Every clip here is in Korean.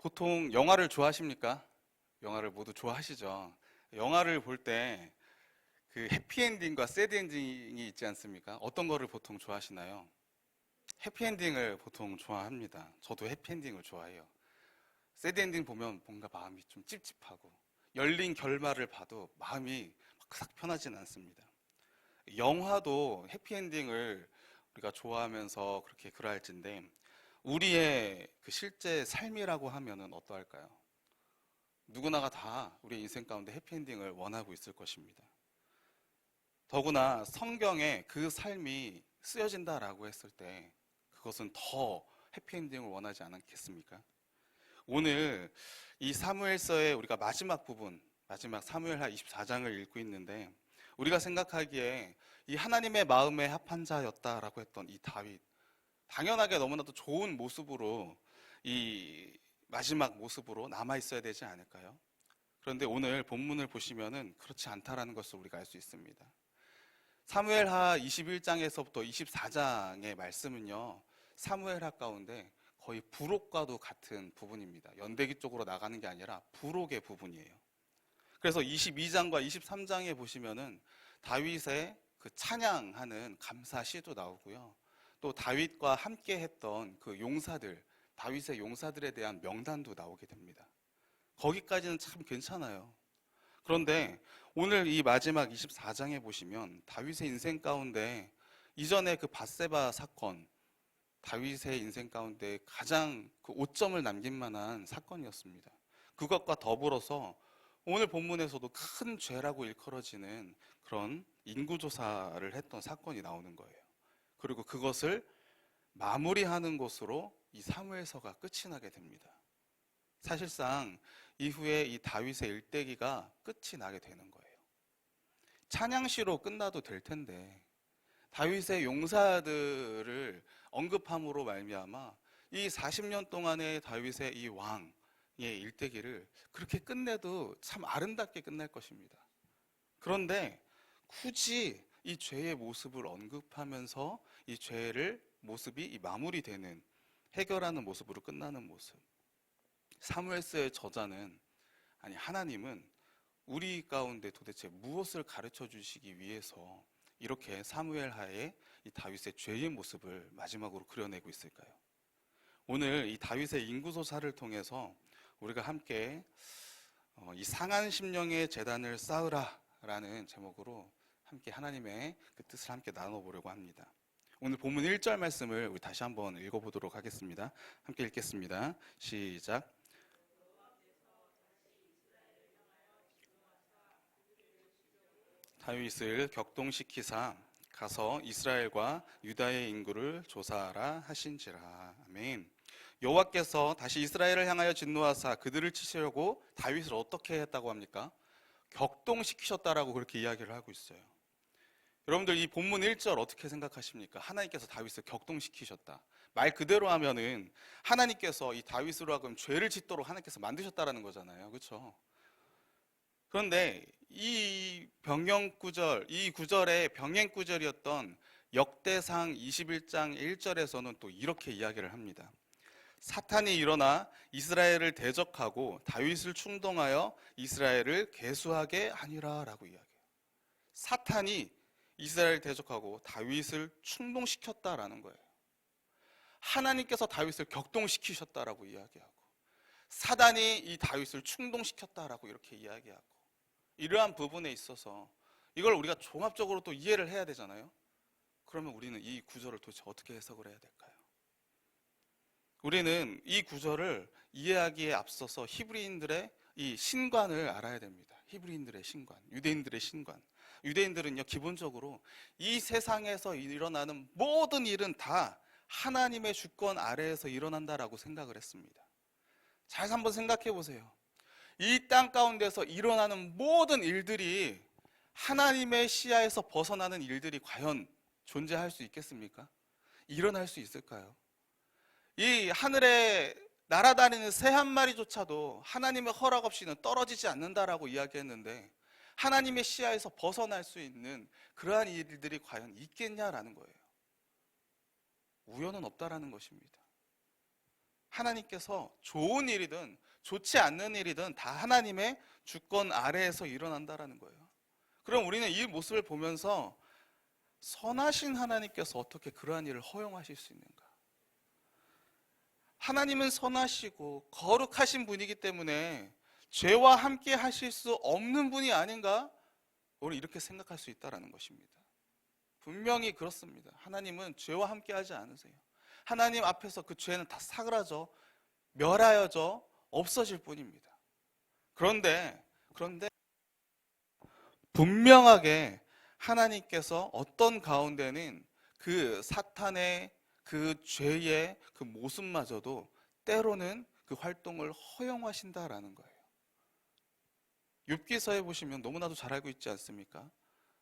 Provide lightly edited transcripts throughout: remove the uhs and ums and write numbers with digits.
보통 영화를 좋아하십니까? 영화를 모두 좋아하시죠? 영화를 볼 때 그 해피엔딩과 새드엔딩이 있지 않습니까? 어떤 거를 보통 좋아하시나요? 해피엔딩을 보통 좋아합니다. 저도 해피엔딩을 좋아해요. 새드엔딩 보면 뭔가 마음이 좀 찝찝하고 열린 결말을 봐도 마음이 싹 편하지는 않습니다. 영화도 해피엔딩을 우리가 좋아하면서 그렇게 그러할진데 우리의 그 실제 삶이라고 하면은 어떠할까요? 누구나가 다 우리 인생 가운데 해피엔딩을 원하고 있을 것입니다. 더구나 성경에 그 삶이 쓰여진다라고 했을 때 그것은 더 해피엔딩을 원하지 않겠습니까? 오늘 이 사무엘서의 우리가 마지막 부분, 마지막 사무엘하 24장을 읽고 있는데 우리가 생각하기에 이 하나님의 마음에 합한 자였다라고 했던 이 다윗, 당연하게 너무나도 좋은 모습으로 이 마지막 모습으로 남아 있어야 되지 않을까요? 그런데 오늘 본문을 보시면은 그렇지 않다라는 것을 우리가 알 수 있습니다. 사무엘하 21장에서부터 24장의 말씀은요, 사무엘하 가운데 거의 부록과도 같은 부분입니다. 연대기 쪽으로 나가는 게 아니라 부록의 부분이에요. 그래서 22장과 23장에 보시면은 다윗의 그 찬양하는 감사시도 나오고요. 또 다윗과 함께 했던 그 용사들, 다윗의 용사들에 대한 명단도 나오게 됩니다. 거기까지는 참 괜찮아요. 그런데 오늘 이 마지막 24장에 보시면 다윗의 인생 가운데 이전에 그 밧세바 사건, 다윗의 인생 가운데 가장 그 오점을 남길 만한 사건이었습니다. 그것과 더불어서 오늘 본문에서도 큰 죄라고 일컬어지는 그런 인구조사를 했던 사건이 나오는 거예요. 그리고 그것을 마무리하는 것으로 이 사무엘서가 끝이 나게 됩니다. 사실상 이후에 이 다윗의 일대기가 끝이 나게 되는 거예요. 찬양시로 끝나도 될 텐데 다윗의 용사들을 언급함으로 말미암아 이 40년 동안의 다윗의 이 왕의 일대기를 그렇게 끝내도 참 아름답게 끝날 것입니다. 그런데 굳이 이 죄의 모습을 언급하면서 이 죄를 모습이 이 마무리되는, 해결하는 모습으로 끝나는 모습. 사무엘서의 저자는, 아니 하나님은 우리 가운데 도대체 무엇을 가르쳐 주시기 위해서 이렇게 사무엘하에 이 다윗의 죄의 모습을 마지막으로 그려내고 있을까요? 오늘 이 다윗의 인구조사를 통해서 우리가 함께 이 상한 심령의 제단을 쌓으라 라는 제목으로 함께 하나님의 그 뜻을 함께 나눠보려고 합니다. 오늘 본문 1절 말씀을 우리 다시 한번 읽어보도록 하겠습니다. 함께 읽겠습니다. 시작. 다윗을 격동시키사 가서 이스라엘과 유다의 인구를 조사하라 하신지라. 아멘. 여호와께서 다시 이스라엘을 향하여 진노하사 그들을 치시려고 다윗을 어떻게 했다고 합니까? 격동시키셨다라고 그렇게 이야기를 하고 있어요. 여러분들 이 본문 1절 어떻게 생각하십니까? 하나님께서 다윗을 격동시키셨다. 말 그대로 하면은 하나님께서 이 다윗으로 하여금 죄를 짓도록 하나님께서 만드셨다라는 거잖아요. 그렇죠? 그런데 이 병영구절, 이 구절의 병행구절이었던 역대상 21장 1절에서는 또 이렇게 이야기를 합니다. 사탄이 일어나 이스라엘을 대적하고 다윗을 충동하여 이스라엘을 계수하게 하니라 라고 이야기해요. 사탄이 이스라엘을 대적하고 다윗을 충동시켰다라는 거예요. 하나님께서 다윗을 격동시키셨다라고 이야기하고 사단이 이 다윗을 충동시켰다라고 이렇게 이야기하고 이러한 부분에 있어서 이걸 우리가 종합적으로 또 이해를 해야 되잖아요. 그러면 우리는 이 구절을 도대체 어떻게 해석을 해야 될까요? 우리는 이 구절을 이해하기에 앞서서 히브리인들의 이 신관을 알아야 됩니다. 히브리인들의 신관, 유대인들의 신관. 유대인들은요, 기본적으로 이 세상에서 일어나는 모든 일은 다 하나님의 주권 아래에서 일어난다라고 생각을 했습니다. 잘 한번 생각해 보세요. 이 땅 가운데서 일어나는 모든 일들이 하나님의 시야에서 벗어나는 일들이 과연 존재할 수 있겠습니까? 일어날 수 있을까요? 이 하늘에 날아다니는 새 한 마리조차도 하나님의 허락 없이는 떨어지지 않는다라고 이야기했는데 하나님의 시야에서 벗어날 수 있는 그러한 일들이 과연 있겠냐라는 거예요. 우연은 없다라는 것입니다. 하나님께서 좋은 일이든 좋지 않는 일이든 다 하나님의 주권 아래에서 일어난다라는 거예요. 그럼 우리는 이 모습을 보면서 선하신 하나님께서 어떻게 그러한 일을 허용하실 수 있는가? 하나님은 선하시고 거룩하신 분이기 때문에 죄와 함께 하실 수 없는 분이 아닌가? 우리 이렇게 생각할 수 있다는 것입니다. 분명히 그렇습니다. 하나님은 죄와 함께 하지 않으세요. 하나님 앞에서 그 죄는 다 사그라져 멸하여져 없어질 뿐입니다. 그런데 분명하게 하나님께서 어떤 가운데는 그 사탄의 그 죄의 그 모습마저도 때로는 그 활동을 허용하신다라는 거예요. 욥기서에 보시면 너무나도 잘 알고 있지 않습니까?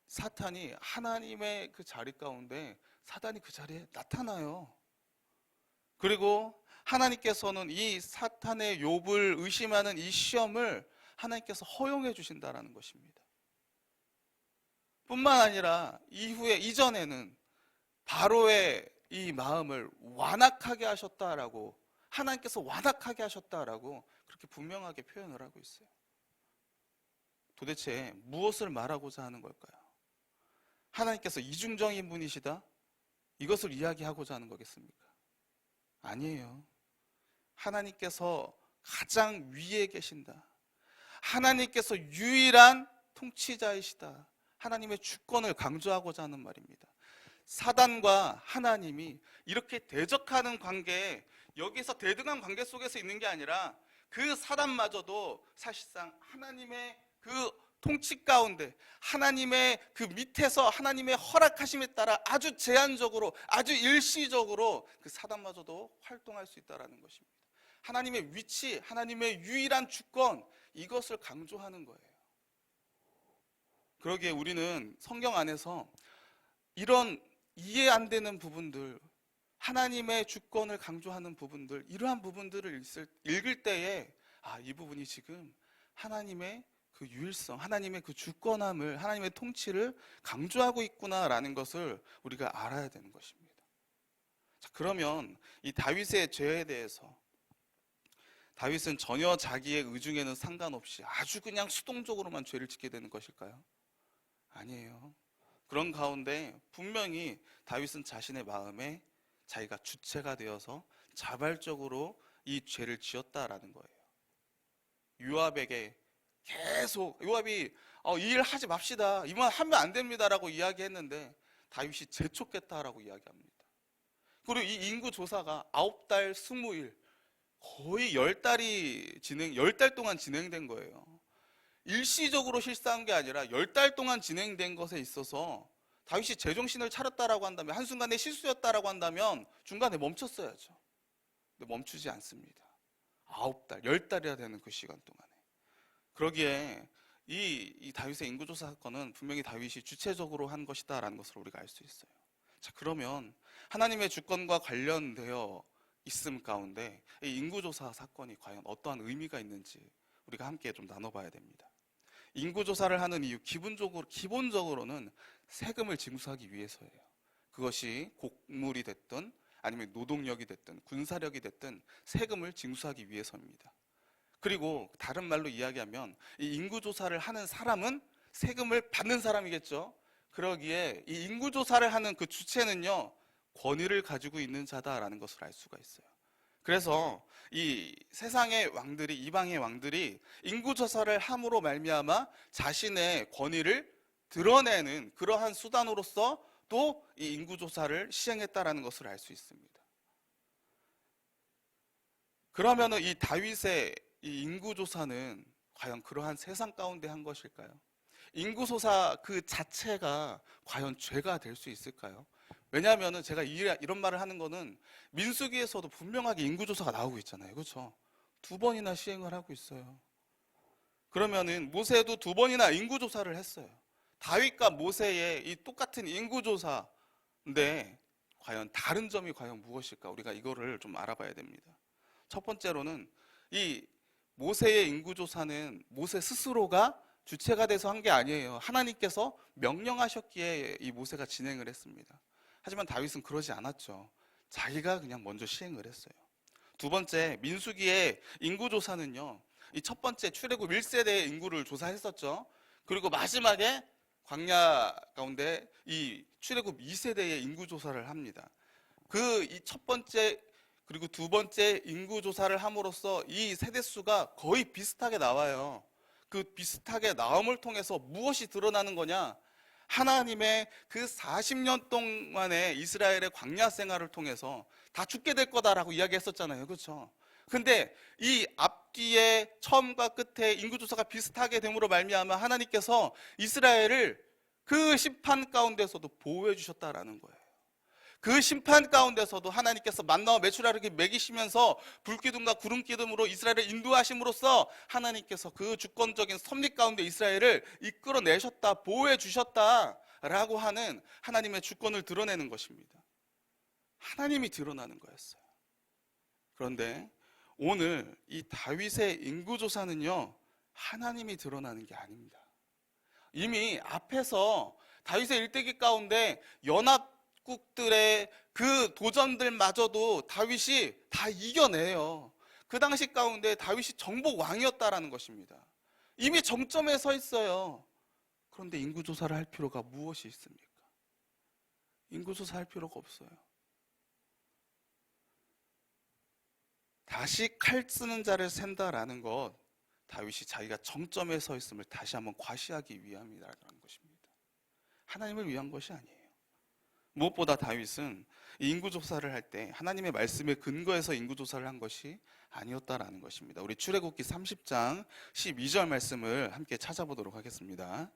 사탄이 하나님의 그 자리 가운데 사단이 그 자리에 나타나요. 그리고 하나님께서는 이 사탄의 욥을 의심하는 이 시험을 하나님께서 허용해 주신다라는 것입니다. 뿐만 아니라 이전에는 바로의 이 마음을 완악하게 하셨다라고, 하나님께서 완악하게 하셨다라고 그렇게 분명하게 표현을 하고 있어요. 도대체 무엇을 말하고자 하는 걸까요? 하나님께서 이중적인 분이시다? 이것을 이야기하고자 하는 거겠습니까? 아니에요. 하나님께서 가장 위에 계신다. 하나님께서 유일한 통치자이시다. 하나님의 주권을 강조하고자 하는 말입니다. 사단과 하나님이 이렇게 대적하는 관계, 여기서 대등한 관계 속에서 있는 게 아니라 그 사단마저도 사실상 하나님의 그 통치 가운데, 하나님의 그 밑에서 하나님의 허락하심에 따라 아주 제한적으로, 아주 일시적으로 그 사단마저도 활동할 수 있다는 것입니다. 하나님의 위치, 하나님의 유일한 주권, 이것을 강조하는 거예요. 그러기에 우리는 성경 안에서 이런 이해 안 되는 부분들, 하나님의 주권을 강조하는 부분들, 이러한 부분들을 읽을 때에 이 부분이 지금 하나님의 그 유일성, 하나님의 그 주권함을, 하나님의 통치를 강조하고 있구나라는 것을 우리가 알아야 되는 것입니다. 자, 그러면 이 다윗의 죄에 대해서, 다윗은 전혀 자기의 의중에는 상관없이 아주 그냥 수동적으로만 죄를 짓게 되는 것일까요? 아니에요. 그런 가운데 분명히 다윗은 자신의 마음에 자기가 주체가 되어서 자발적으로 이 죄를 지었다라는 거예요. 요압에게 계속, 요압이 이 일 하지 맙시다, 이만 하면 안 됩니다라고 이야기했는데 다윗이 재촉했다라고 이야기합니다. 그리고 이 인구 조사가 9달 20일, 거의 10달 동안 진행된 거예요. 일시적으로 실사한 게 아니라 10달 동안 진행된 것에 있어서 다윗이 제정신을 차렸다라고 한다면, 한순간에 실수였다라고 한다면 중간에 멈췄어야죠. 근데 멈추지 않습니다. 9달, 10달이나 되는 그 시간 동안에. 그러기에 이 다윗의 인구조사 사건은 분명히 다윗이 주체적으로 한 것이다라는 것을 우리가 알 수 있어요. 자, 그러면 하나님의 주권과 관련되어 있음 가운데 이 인구조사 사건이 과연 어떠한 의미가 있는지 우리가 함께 좀 나눠봐야 됩니다. 인구조사를 하는 이유, 기본적으로는 세금을 징수하기 위해서예요. 그것이 곡물이 됐든 아니면 노동력이 됐든 군사력이 됐든 세금을 징수하기 위해서입니다. 그리고 다른 말로 이야기하면 이 인구조사를 하는 사람은 세금을 받는 사람이겠죠. 그러기에 이 인구조사를 하는 그 주체는요, 권위를 가지고 있는 자다라는 것을 알 수가 있어요. 그래서 이 세상의 왕들이, 이방의 왕들이 인구조사를 함으로 말미암아 자신의 권위를 드러내는 그러한 수단으로서 또 이 인구조사를 시행했다라는 것을 알 수 있습니다. 그러면은 이 다윗의 이 인구조사는 과연 그러한 세상 가운데 한 것일까요? 인구조사 그 자체가 과연 죄가 될 수 있을까요? 왜냐하면 제가 이런 말을 하는 거는 민수기에서도 분명하게 인구조사가 나오고 있잖아요. 그렇죠? 2번이나 시행을 하고 있어요. 그러면은 모세도 2번이나 인구조사를 했어요. 다윗과 모세의 이 똑같은 인구조사인데 과연 다른 점이 과연 무엇일까? 우리가 이거를 좀 알아봐야 됩니다. 첫 번째로는 이 모세의 인구조사는 모세 스스로가 주체가 돼서 한 게 아니에요. 하나님께서 명령하셨기에 이 모세가 진행을 했습니다. 하지만 다윗은 그러지 않았죠. 자기가 그냥 먼저 시행을 했어요. 두 번째, 민수기의 인구조사는요, 이 첫 번째 출애굽 1세대의 인구를 조사했었죠. 그리고 마지막에 광야 가운데 이 출애굽 2세대의 인구조사를 합니다. 그 이 첫 번째 그리고 두 번째 인구조사를 함으로써 이 세대수가 거의 비슷하게 나와요. 그 비슷하게 나옴을 통해서 무엇이 드러나는 거냐? 하나님의 그 40년 동안의 이스라엘의 광야 생활을 통해서 다 죽게 될 거다라고 이야기했었잖아요. 그렇죠? 근데 이 앞뒤에 처음과 끝에 인구조사가 비슷하게 됨으로 말미암아 하나님께서 이스라엘을 그 심판 가운데서도 보호해 주셨다라는 거예요. 그 심판 가운데서도 하나님께서 만나와 메추라를 먹이시면서 불기둥과 구름기둥으로 이스라엘을 인도하심으로써 하나님께서 그 주권적인 섭리 가운데 이스라엘을 이끌어내셨다, 보호해 주셨다라고 하는 하나님의 주권을 드러내는 것입니다. 하나님이 드러나는 거였어요. 그런데 오늘 이 다윗의 인구조사는요, 하나님이 드러나는 게 아닙니다. 이미 앞에서 다윗의 일대기 가운데 연합국들의 그 도전들마저도 다윗이 다 이겨내요. 그 당시 가운데 다윗이 정복 왕이었다라는 것입니다. 이미 정점에 서 있어요. 그런데 인구조사를 할 필요가 무엇이 있습니까? 인구조사 할 필요가 없어요. 다시 칼 쓰는 자를 샌다라는 것, 다윗이 자기가 정점에 서 있음을 다시 한번 과시하기 위함이라는 것입니다. 하나님을 위한 것이 아니에요. 무엇보다 다윗은 인구조사를 할 때 하나님의 말씀에 근거해서 인구조사를 한 것이 아니었다라는 것입니다. 우리 출애굽기 30장 12절 말씀을 함께 찾아보도록 하겠습니다.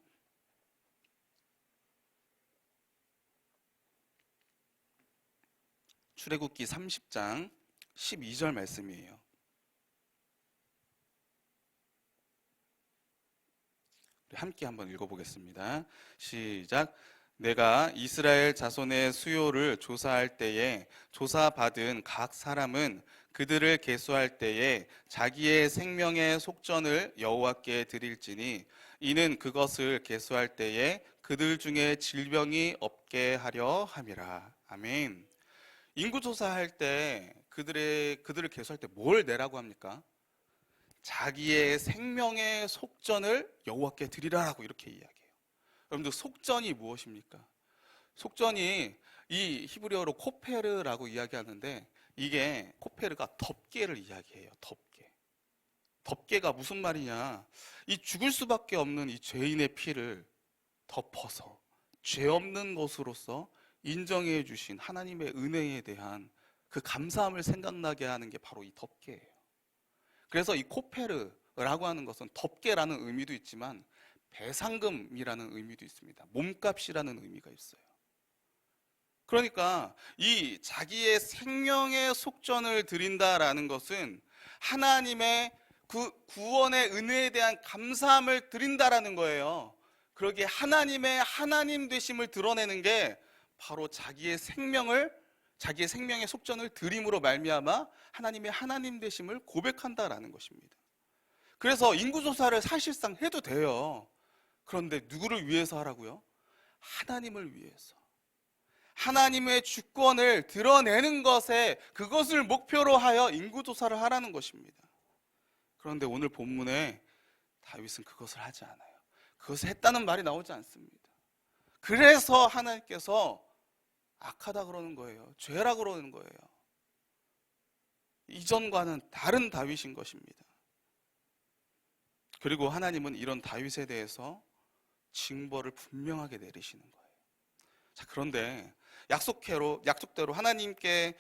출애굽기 30장 12절 말씀이에요. 우리 함께 한번 읽어보겠습니다. 시작. 내가 이스라엘 자손의 수요를 조사할 때에 조사받은 각 사람은 그들을 계수할 때에 자기의 생명의 속전을 여호와께 드릴지니 이는 그것을 계수할 때에 그들 중에 질병이 없게 하려 함이라. 아멘. 인구조사할 때 그들을 계수할 때 뭘 내라고 합니까? 자기의 생명의 속전을 여호와께 드리라라고 이렇게 이야기해요. 여러분들, 속전이 무엇입니까? 속전이 이 히브리어로 코페르라고 이야기하는데, 이게 코페르가 덮개를 이야기해요. 덮개. 덮개가 무슨 말이냐? 이 죽을 수밖에 없는 이 죄인의 피를 덮어서 죄 없는 것으로서 인정해 주신 하나님의 은혜에 대한 그 감사함을 생각나게 하는 게 바로 이 덮개예요. 그래서 이 코페르라고 하는 것은 덮개라는 의미도 있지만 배상금이라는 의미도 있습니다. 몸값이라는 의미가 있어요. 그러니까 이 자기의 생명의 속전을 드린다라는 것은 하나님의 그 구원의 은혜에 대한 감사함을 드린다라는 거예요. 그러기에 하나님의 하나님 되심을 드러내는 게 바로 자기의 생명의 속전을 드림으로 말미암아 하나님의 하나님 되심을 고백한다라는 것입니다. 그래서 인구조사를 사실상 해도 돼요. 그런데 누구를 위해서 하라고요? 하나님을 위해서. 하나님의 주권을 드러내는 것에, 그것을 목표로 하여 인구조사를 하라는 것입니다. 그런데 오늘 본문에 다윗은 그것을 하지 않아요. 그것을 했다는 말이 나오지 않습니다. 그래서 하나님께서 악하다 그러는 거예요. 죄라 그러는 거예요. 이전과는 다른 다윗인 것입니다. 그리고 하나님은 이런 다윗에 대해서 징벌을 분명하게 내리시는 거예요. 자, 그런데 약속대로 하나님께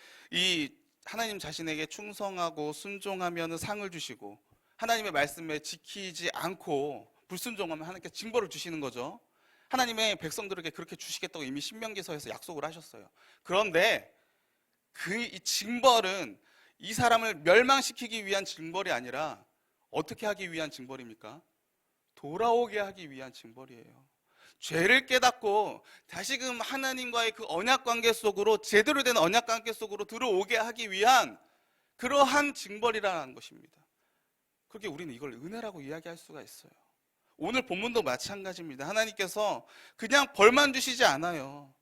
하나님 자신에게 충성하고 순종하면 상을 주시고, 하나님의 말씀에 지키지 않고 불순종하면 하나님께 징벌을 주시는 거죠. 하나님의 백성들에게 그렇게 주시겠다고 이미 신명기서에서 약속을 하셨어요. 그런데 이 징벌은 이 사람을 멸망시키기 위한 징벌이 아니라 어떻게 하기 위한 징벌입니까? 돌아오게 하기 위한 징벌이에요. 죄를 깨닫고 다시금 하나님과의 그 언약관계 속으로, 제대로 된 언약관계 속으로 들어오게 하기 위한 그러한 징벌이라는 것입니다. 그렇게 우리는 이걸 은혜라고 이야기할 수가 있어요. 오늘 본문도 마찬가지입니다. 하나님께서 그냥 벌만 주시지 않아요.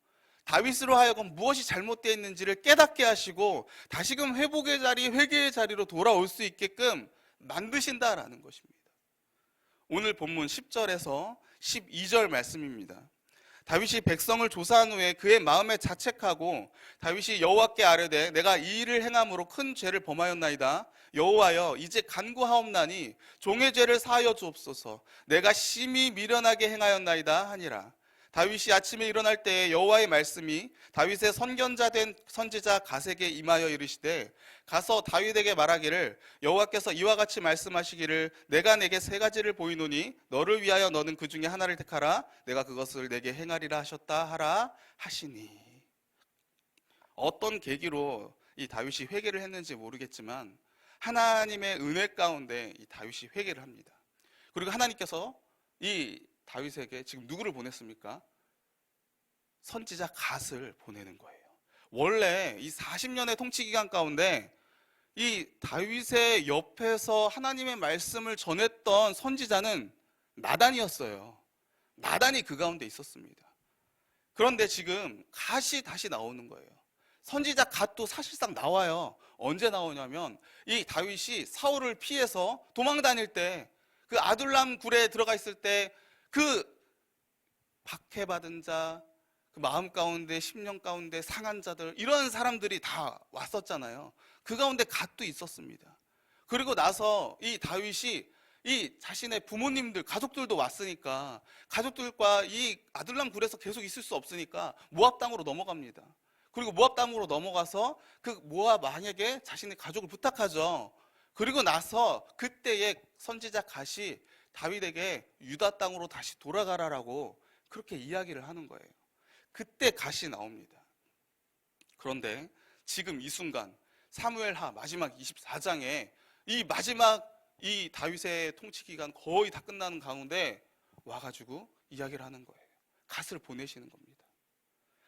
다윗으로 하여금 무엇이 잘못되어 있는지를 깨닫게 하시고 다시금 회복의 자리, 회개의 자리로 돌아올 수 있게끔 만드신다라는 것입니다. 오늘 본문 10절에서 12절 말씀입니다. 다윗이 백성을 조사한 후에 그의 마음에 자책하고 다윗이 여호와께 아뢰되 내가 이 일을 행함으로 큰 죄를 범하였나이다. 여호와여 이제 간구하옵나니 종의 죄를 사하여 주옵소서. 내가 심히 미련하게 행하였나이다 하니라. 다윗이 아침에 일어날 때에 여호와의 말씀이 다윗의 선견자 된 선지자 갓에게 임하여 이르시되 가서 다윗에게 말하기를 여호와께서 이와 같이 말씀하시기를 내가 내게 세 가지를 보이노니 너를 위하여 너는 그 중에 하나를 택하라. 내가 그것을 내게 행하리라 하셨다 하라 하시니. 어떤 계기로 이 다윗이 회개를 했는지 모르겠지만 하나님의 은혜 가운데 이 다윗이 회개를 합니다. 그리고 하나님께서 이 다윗에게 지금 누구를 보냈습니까? 선지자 갓을 보내는 거예요. 원래 이 40년의 통치 기간 가운데 이 다윗의 옆에서 하나님의 말씀을 전했던 선지자는 나단이었어요. 나단이 그 가운데 있었습니다. 그런데 지금 갓이 다시 나오는 거예요. 선지자 갓도 사실상 나와요. 언제 나오냐면 이 다윗이 사울을 피해서 도망 다닐 때 그 아둘람 굴에 들어가 있을 때 그 박해받은 자, 그 마음 가운데, 심령 가운데 상한 자들, 이런 사람들이 다 왔었잖아요. 그 가운데 갓도 있었습니다. 그리고 나서 이 다윗이 이 자신의 부모님들, 가족들도 왔으니까 가족들과 이 아둘람 굴에서 계속 있을 수 없으니까 모압 땅으로 넘어갑니다. 그리고 모압 땅으로 넘어가서 그 모압 왕에게 자신의 가족을 부탁하죠. 그리고 나서 그때의 선지자 갓이 다윗에게 유다 땅으로 다시 돌아가라라고 그렇게 이야기를 하는 거예요. 그때 갓이 나옵니다. 그런데 지금 이 순간 사무엘하 마지막 24장에 이 마지막 이 다윗의 통치 기간 거의 다 끝나는 가운데 와가지고 이야기를 하는 거예요. 갓을 보내시는 겁니다.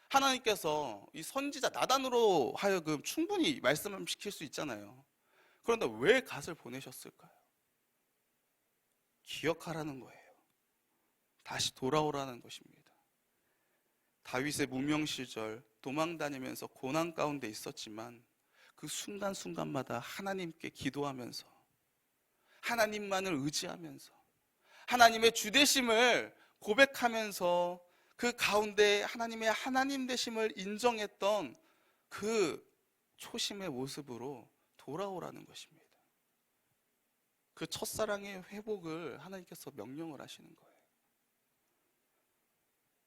하나님께서 이 선지자 나단으로 하여금 충분히 말씀을 시킬 수 있잖아요. 그런데 왜 갓을 보내셨을까요? 기억하라는 거예요. 다시 돌아오라는 것입니다. 다윗의 무명 시절 도망 다니면서 고난 가운데 있었지만 그 순간순간마다 하나님께 기도하면서 하나님만을 의지하면서 하나님의 주되심을 고백하면서 그 가운데 하나님의 하나님 되심을 인정했던 그 초심의 모습으로 돌아오라는 것입니다. 그 첫사랑의 회복을 하나님께서 명령을 하시는 거예요.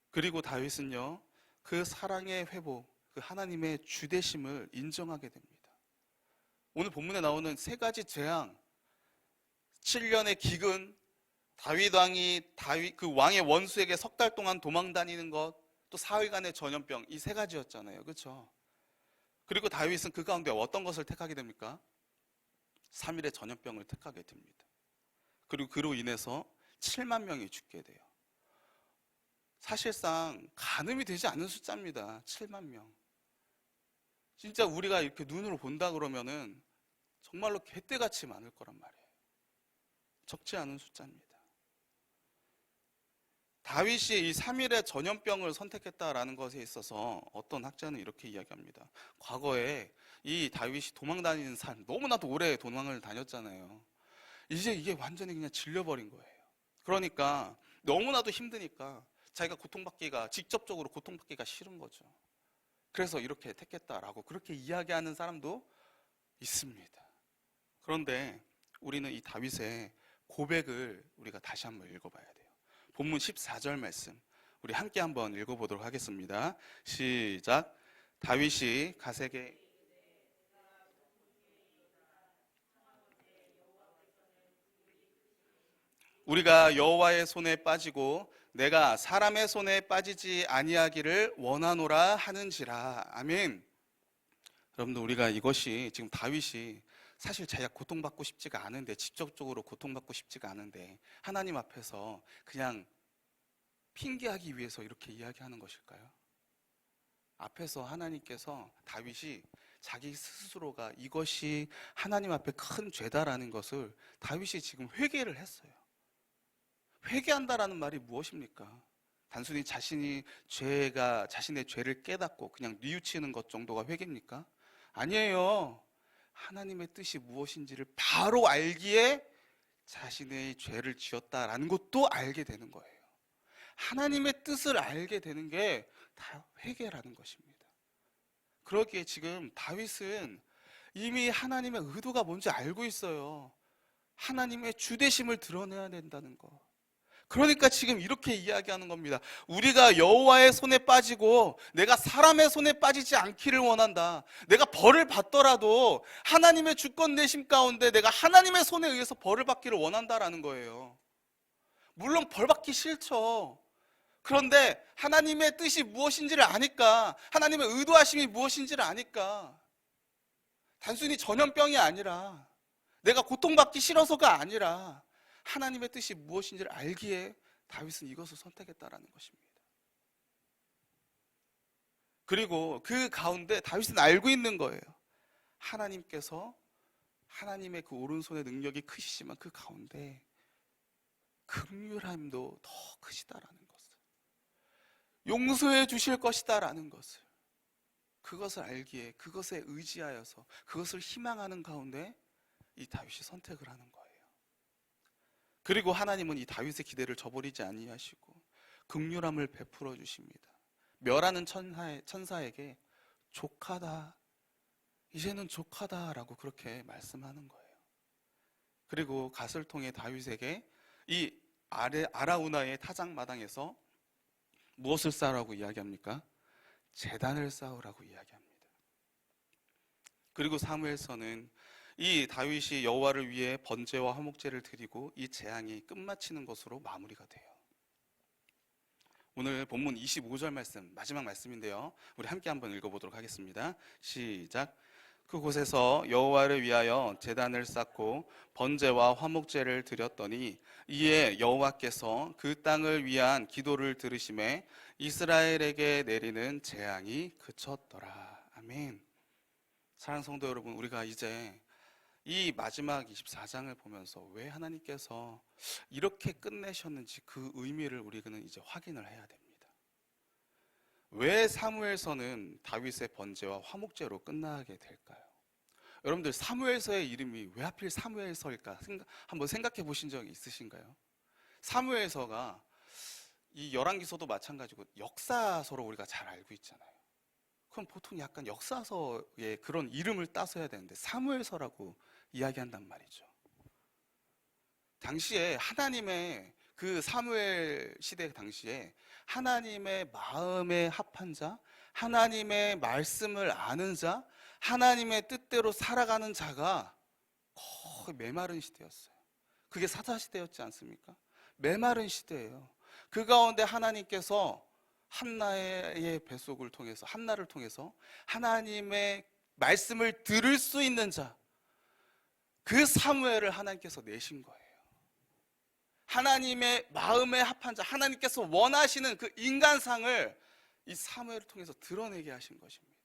그리고 다윗은요, 그 사랑의 회복, 그 하나님의 주되심을 인정하게 됩니다. 오늘 본문에 나오는 세 가지 재앙, 7년의 기근, 다윗 왕이 그 왕의 원수에게 석 달 동안 도망 다니는 것, 또 사흘간의 전염병, 이 세 가지였잖아요. 그렇죠? 그리고 다윗은 그 가운데 어떤 것을 택하게 됩니까? 3일의 전염병을 택하게 됩니다. 그리고 그로 인해서 7만 명이 죽게 돼요. 사실상 가늠이 되지 않는 숫자입니다. 7만 명. 진짜 우리가 이렇게 눈으로 본다 그러면은 정말로 개떼같이 많을 거란 말이에요. 적지 않은 숫자입니다. 다윗이 이 3일의 전염병을 선택했다라는 것에 있어서 어떤 학자는 이렇게 이야기합니다. 과거에 이 다윗이 도망 다니는 삶, 너무나도 오래 도망을 다녔잖아요. 이제 이게 완전히 그냥 질려버린 거예요. 그러니까 너무나도 힘드니까 자기가 직접적으로 고통받기가 싫은 거죠. 그래서 이렇게 택했다라고 그렇게 이야기하는 사람도 있습니다. 그런데 우리는 이 다윗의 고백을 우리가 다시 한번 읽어봐야 돼요. 본문 14절 말씀 우리 함께 한번 읽어보도록 하겠습니다. 시작. 다윗이 갓에게 우리가 여호와의 손에 빠지고 내가 사람의 손에 빠지지 아니하기를 원하노라 하는지라. 아멘. 여러분들, 우리가 이것이 지금 다윗이 사실 자기가 고통받고 싶지가 않은데, 직접적으로 고통받고 싶지가 않은데 하나님 앞에서 그냥 핑계하기 위해서 이렇게 이야기하는 것일까요? 앞에서 하나님께서 다윗이 자기 스스로가 이것이 하나님 앞에 큰 죄다라는 것을 다윗이 지금 회개를 했어요. 회개한다라는 말이 무엇입니까? 단순히 자신의 죄를 깨닫고 그냥 뉘우치는 것 정도가 회개입니까? 아니에요. 하나님의 뜻이 무엇인지를 바로 알기에 자신의 죄를 지었다라는 것도 알게 되는 거예요. 하나님의 뜻을 알게 되는 게 다 회개라는 것입니다. 그러기에 지금 다윗은 이미 하나님의 의도가 뭔지 알고 있어요. 하나님의 주되심을 드러내야 된다는 거. 그러니까 지금 이렇게 이야기하는 겁니다. 우리가 여호와의 손에 빠지고 내가 사람의 손에 빠지지 않기를 원한다. 내가 벌을 받더라도 하나님의 주권 내심 가운데 내가 하나님의 손에 의해서 벌을 받기를 원한다라는 거예요. 물론 벌 받기 싫죠. 그런데 하나님의 뜻이 무엇인지를 아니까, 하나님의 의도하심이 무엇인지를 아니까, 단순히 전염병이 아니라 내가 고통받기 싫어서가 아니라 하나님의 뜻이 무엇인지를 알기에 다윗은 이것을 선택했다라는 것입니다. 그리고 그 가운데 다윗은 알고 있는 거예요. 하나님께서 하나님의 그 오른손의 능력이 크시지만 그 가운데 긍휼함도 더 크시다라는 것을, 용서해 주실 것이다라는 것을, 그것을 알기에 그것에 의지하여서 그것을 희망하는 가운데 이 다윗이 선택을 하는 거예요. 그리고 하나님은 이 다윗의 기대를 저버리지 아니하시고 긍휼함을 베풀어 주십니다. 멸하는 천사에게 족하다, 이제는 족하다라고 그렇게 말씀하는 거예요. 그리고 갓을 통해 다윗에게 이 아라우나의 타작마당에서 무엇을 쌓으라고 이야기합니까? 제단을 쌓으라고 이야기합니다. 그리고 사무엘서는 이 다윗이 여호와를 위해 번제와 화목제를 드리고 이 재앙이 끝마치는 것으로 마무리가 돼요. 오늘 본문 25절 말씀, 마지막 말씀인데요, 우리 함께 한번 읽어보도록 하겠습니다. 시작. 그곳에서 여호와를 위하여 제단을 쌓고 번제와 화목제를 드렸더니 이에 여호와께서 그 땅을 위한 기도를 들으심에 이스라엘에게 내리는 재앙이 그쳤더라. 아멘. 사랑하는 성도 여러분, 우리가 이제 이 마지막 24장을 보면서 왜 하나님께서 이렇게 끝내셨는지 그 의미를 우리는 이제 확인을 해야 됩니다. 왜 사무엘서는 다윗의 번제와 화목제로 끝나게 될까요? 여러분들, 사무엘서의 이름이 왜 하필 사무엘서일까? 한번 생각해 보신 적이 있으신가요? 사무엘서가 이 열왕기서도 마찬가지고 역사서로 우리가 잘 알고 있잖아요. 그럼 보통 약간 역사서의 그런 이름을 따서 해야 되는데 사무엘서라고 이야기한단 말이죠. 당시에 하나님의 그 사무엘 시대 당시에 하나님의 마음에 합한 자, 하나님의 말씀을 아는 자, 하나님의 뜻대로 살아가는 자가 거의 메마른 시대였어요. 그게 사사시대였지 않습니까? 메마른 시대예요. 그 가운데 하나님께서 한나의 뱃속을 통해서, 한나를 통해서 하나님의 말씀을 들을 수 있는 자, 그 사무엘을 하나님께서 내신 거예요. 하나님의 마음에 합한 자, 하나님께서 원하시는 그 인간상을 이 사무엘을 통해서 드러내게 하신 것입니다.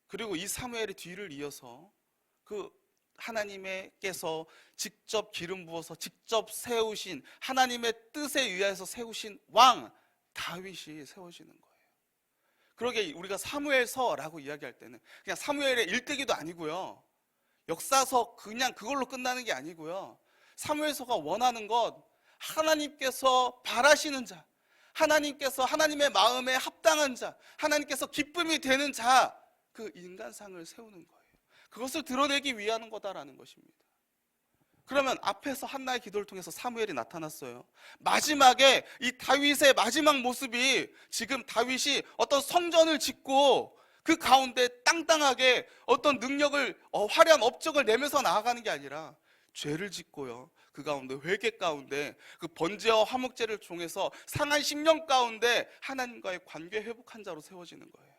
그리고 이 사무엘의 뒤를 이어서 그 하나님께서 직접 기름 부어서 직접 세우신, 하나님의 뜻에 의해서 세우신 왕 다윗이 세워지는 거예요. 그러게 우리가 사무엘서라고 이야기할 때는 그냥 사무엘의 일대기도 아니고요, 역사서 그냥 그걸로 끝나는 게 아니고요, 사무엘서가 원하는 것, 하나님께서 바라시는 자, 하나님께서 하나님의 마음에 합당한 자, 하나님께서 기쁨이 되는 자, 그 인간상을 세우는 거예요. 그것을 드러내기 위한 거다라는 것입니다. 그러면 앞에서 한나의 기도를 통해서 사무엘이 나타났어요. 마지막에 이 다윗의 마지막 모습이 지금 다윗이 어떤 성전을 짓고 그 가운데 땅땅하게 어떤 능력을, 화려한 업적을 내면서 나아가는 게 아니라 죄를 짓고요, 그 가운데 회개 가운데 그 번제와 화목제를 통해서 상한 10년 가운데 하나님과의 관계 회복한 자로 세워지는 거예요.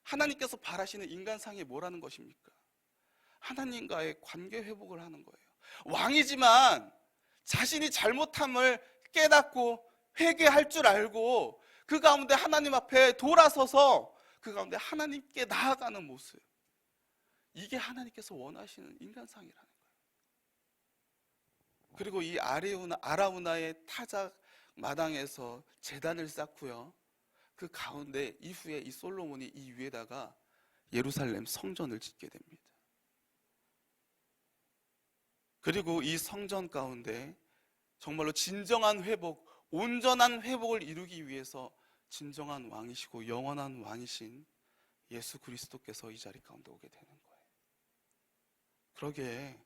하나님께서 바라시는 인간상이 뭐라는 것입니까? 하나님과의 관계 회복을 하는 거예요. 왕이지만 자신이 잘못함을 깨닫고 회개할 줄 알고 그 가운데 하나님 앞에 돌아서서 그 가운데 하나님께 나아가는 모습, 이게 하나님께서 원하시는 인간상이라는 거예요. 그리고 이 아라우나의 타작 마당에서 제단을 쌓고요. 그 가운데 이후에 이 솔로몬이 이 위에다가 예루살렘 성전을 짓게 됩니다. 그리고 이 성전 가운데 정말로 진정한 회복, 온전한 회복을 이루기 위해서 진정한 왕이시고 영원한 왕이신 예수 그리스도께서 이 자리 가운데 오게 되는 거예요. 그러기에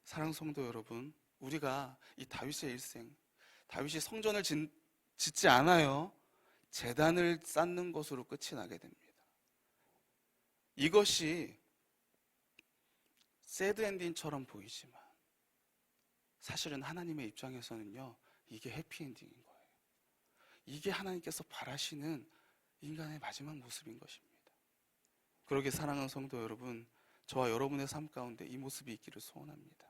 사랑 성도 여러분, 우리가 이 다윗의 일생, 다윗이 성전을 짓지 않아요. 제단을 쌓는 것으로 끝이 나게 됩니다. 이것이 새드 엔딩처럼 보이지만 사실은 하나님의 입장에서는요, 이게 해피엔딩인 거예요. 이게 하나님께서 바라시는 인간의 마지막 모습인 것입니다. 그러기에 사랑하는 성도 여러분, 저와 여러분의 삶 가운데 이 모습이 있기를 소원합니다.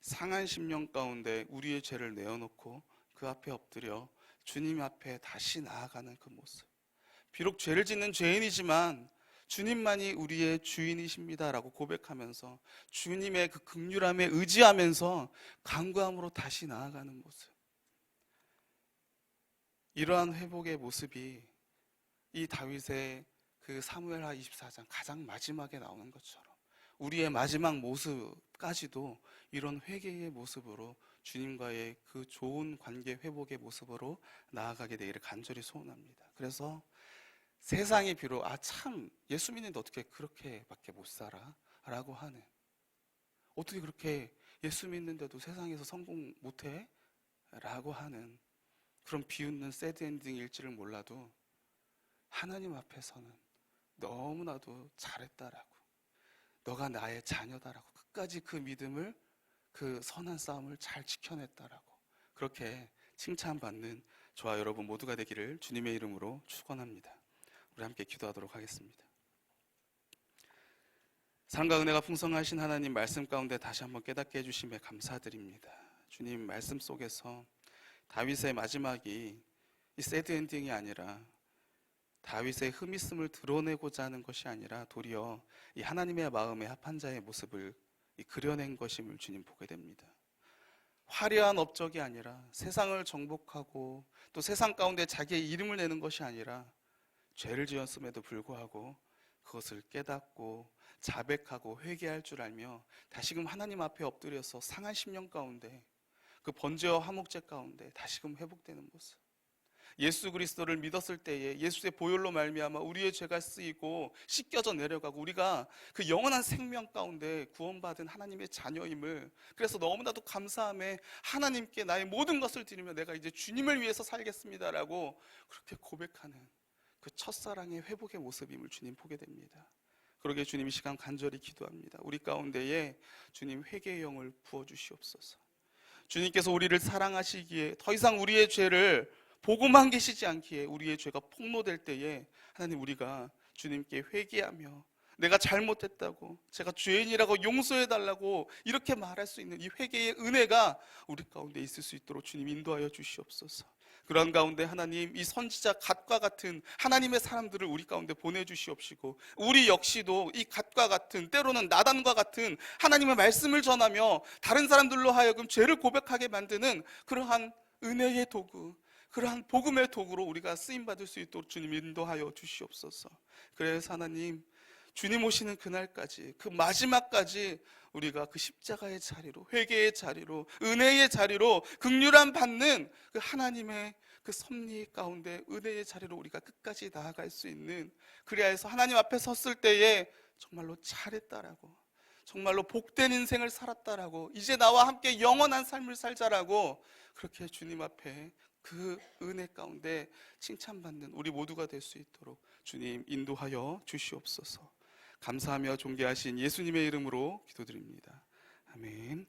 상한 심령 가운데 우리의 죄를 내어놓고 그 앞에 엎드려 주님 앞에 다시 나아가는 그 모습. 비록 죄를 짓는 죄인이지만 주님만이 우리의 주인이십니다라고 고백하면서 주님의 그 긍휼함에 의지하면서 간구함으로 다시 나아가는 모습. 이러한 회복의 모습이 이 다윗의 그 사무엘하 24장 가장 마지막에 나오는 것처럼 우리의 마지막 모습까지도 이런 회개의 모습으로 주님과의 그 좋은 관계 회복의 모습으로 나아가게 되기를 간절히 소원합니다. 그래서 세상이 비록 참 예수 믿는데 어떻게 그렇게밖에 못 살아? 라고 하는, 어떻게 그렇게 예수 믿는데도 세상에서 성공 못해? 라고 하는 그런 비웃는 새드 엔딩일지를 몰라도 하나님 앞에서는 너무나도 잘했다라고, 너가 나의 자녀다라고 끝까지 그 믿음을, 그 선한 싸움을 잘 지켜냈다라고 그렇게 칭찬받는 저와 여러분 모두가 되기를 주님의 이름으로 축원합니다. 우리 함께 기도하도록 하겠습니다. 사랑과 은혜가 풍성하신 하나님, 말씀 가운데 다시 한번 깨닫게 해주심에 감사드립니다. 주님, 말씀 속에서 다윗의 마지막이 이 새드 엔딩이 아니라 다윗의 흠있음을 드러내고자 하는 것이 아니라 도리어 이 하나님의 마음에 합한 자의 모습을 그려낸 것임을 주님 보게 됩니다. 화려한 업적이 아니라 세상을 정복하고 또 세상 가운데 자기의 이름을 내는 것이 아니라 죄를 지었음에도 불구하고 그것을 깨닫고 자백하고 회개할 줄 알며 다시금 하나님 앞에 엎드려서 상한 심령 가운데 그 번제와 화목제 가운데 다시금 회복되는 모습. 예수 그리스도를 믿었을 때에 예수의 보혈로 말미암아 우리의 죄가 쓰이고 씻겨져 내려가고 우리가 그 영원한 생명 가운데 구원받은 하나님의 자녀임을, 그래서 너무나도 감사함에 하나님께 나의 모든 것을 드리며 내가 이제 주님을 위해서 살겠습니다라고 그렇게 고백하는 그 첫사랑의 회복의 모습임을 주님 보게 됩니다. 그러기에 주님 이 시간 간절히 기도합니다. 우리 가운데에 주님 회개의 영을 부어주시옵소서. 주님께서 우리를 사랑하시기에 더 이상 우리의 죄를 보고만 계시지 않기에 우리의 죄가 폭로될 때에 하나님, 우리가 주님께 회개하며 내가 잘못했다고, 제가 죄인이라고 용서해달라고 이렇게 말할 수 있는 이 회개의 은혜가 우리 가운데 있을 수 있도록 주님 인도하여 주시옵소서. 그런 가운데 하나님, 이 선지자 갓과 같은 하나님의 사람들을 우리 가운데 보내주시옵시고 우리 역시도 이 갓과 같은, 때로는 나단과 같은 하나님의 말씀을 전하며 다른 사람들로 하여금 죄를 고백하게 만드는 그러한 은혜의 도구, 그러한 복음의 도구로 우리가 쓰임받을 수 있도록 주님 인도하여 주시옵소서. 그래서 하나님, 주님 오시는 그날까지, 그 마지막까지 우리가 그 십자가의 자리로, 회개의 자리로, 은혜의 자리로, 긍휼함 받는 그 하나님의 그 섭리 가운데 은혜의 자리로 우리가 끝까지 나아갈 수 있는, 그래야 해서 하나님 앞에 섰을 때에 정말로 잘했다라고, 정말로 복된 인생을 살았다라고, 이제 나와 함께 영원한 삶을 살자라고 그렇게 주님 앞에 그 은혜 가운데 칭찬받는 우리 모두가 될 수 있도록 주님 인도하여 주시옵소서. 감사하며 존귀하신 예수님의 이름으로 기도드립니다. 아멘.